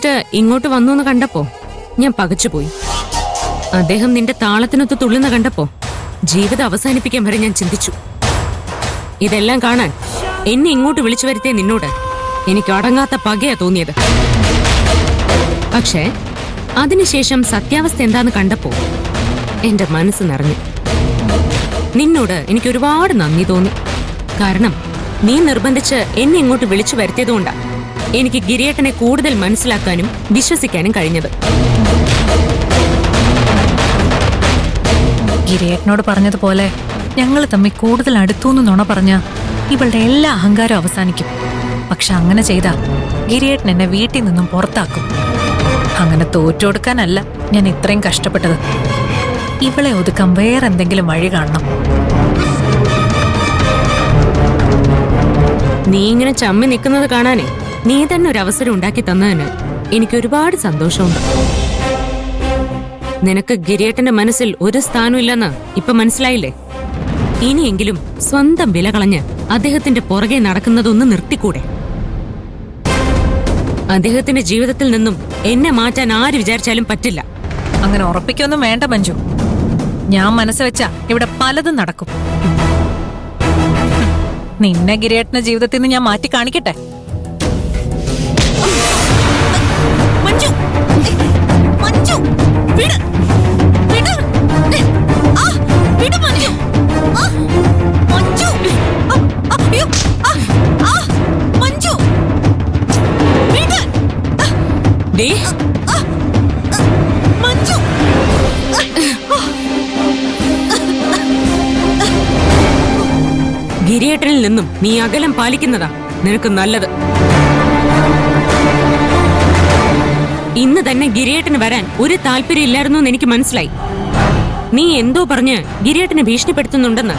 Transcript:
വിളിച്ചിട്ട് ഇങ്ങോട്ട് വന്നു എന്ന് കണ്ടപ്പോ ഞാൻ പകച്ചുപോയി. അദ്ദേഹം നിന്റെ താളത്തിനൊത്ത് തുള്ളുന്ന കണ്ടപ്പോ ജീവിതം അവസാനിപ്പിക്കാൻ വരെ ഞാൻ ചിന്തിച്ചു. ഇതെല്ലാം കാണാൻ എന്നെ ഇങ്ങോട്ട് വിളിച്ചു വരുത്തിയ നിന്നോട് എനിക്ക് അടങ്ങാത്ത പകയാ തോന്നിയത്. പക്ഷേ അതിനുശേഷം സത്യാവസ്ഥ എന്താന്ന് കണ്ടപ്പോ എന്റെ മനസ്സ് നിറഞ്ഞു. നിന്നോട് എനിക്ക് ഒരുപാട് നന്ദി തോന്നി. കാരണം നീ നിർബന്ധിച്ച് എന്നെ ഇങ്ങോട്ട് വിളിച്ചു വരുത്തിയതുകൊണ്ടാ എനിക്ക് ഗിരിയേട്ടനെ കൂടുതൽ മനസ്സിലാക്കാനും വിശ്വസിക്കാനും കഴിഞ്ഞത്. ഗിരിയേട്ടനോട് പറഞ്ഞതുപോലെ ഞങ്ങൾ തമ്മിൽ കൂടുതൽ അടുത്തൂന്ന് നുണ പറഞ്ഞ ഇവളുടെ എല്ലാ അഹങ്കാരവും അവസാനിക്കും. പക്ഷെ അങ്ങനെ ചെയ്താ ഗിരിയേട്ടൻ എന്നെ വീട്ടിൽ നിന്നും പുറത്താക്കും. അങ്ങനെ തോറ്റുകൊടുക്കാനല്ല ഞാൻ ഇത്രയും കഷ്ടപ്പെട്ടത്. ഇവളെ ഒതുക്കാൻ വേറെന്തെങ്കിലും വഴി കാണണം. നീ ഇങ്ങനെ ചമ്മി നിൽക്കുന്നത് കാണാനേ നീ തന്നെ ഒരു അവസരം ഉണ്ടാക്കി തന്നതിന് എനിക്ക് ഒരുപാട് സന്തോഷമുണ്ട്. നിനക്ക് ഗിരിയേട്ടന്റെ മനസ്സിൽ ഒരു സ്ഥാനം ഇല്ലെന്ന് ഇപ്പൊ മനസ്സിലായില്ലേ? ഇനിയെങ്കിലും സ്വന്തം വില കളഞ്ഞ് അദ്ദേഹത്തിന്റെ പുറകെ നടക്കുന്നതൊന്ന് നിർത്തിക്കൂടെ? അദ്ദേഹത്തിന്റെ ജീവിതത്തിൽ നിന്നും എന്നെ മാറ്റാൻ ആര് വിചാരിച്ചാലും പറ്റില്ല. അങ്ങനെ ഉറപ്പിക്കൊന്നും വേണ്ട മഞ്ജു. ഞാൻ മനസ്സ് വെച്ചാ ഇവിടെ പലതും നടക്കും. നിന്നെ ഗിരിയേട്ടന്റെ ജീവിതത്തിൽ നിന്ന് ഞാൻ മാറ്റി കാണിക്കട്ടെ. മഞ്ജു, മഞ്ജു, വിട്, വിട്, ആ, വിട് മഞ്ജു, ആ, മഞ്ജു, അയ്യോ, ആ, മഞ്ജു, വിട്, ദേ, മഞ്ജു. ഗിരിയേട്ടനിൽ നിന്നും നീ അകലം പാലിക്കുന്നതാ നിനക്ക് നല്ലത്. ഇന്ന് തന്നെ ഗിരിയേട്ടന് വരാൻ ഒരു താല്പര്യം ഇല്ലായിരുന്നു എന്ന് എനിക്ക് മനസ്സിലായി. നീ എന്തോ പറഞ്ഞ് ഗിരിയേട്ടനെ ഭീഷണിപ്പെടുത്തുന്നുണ്ടെന്ന്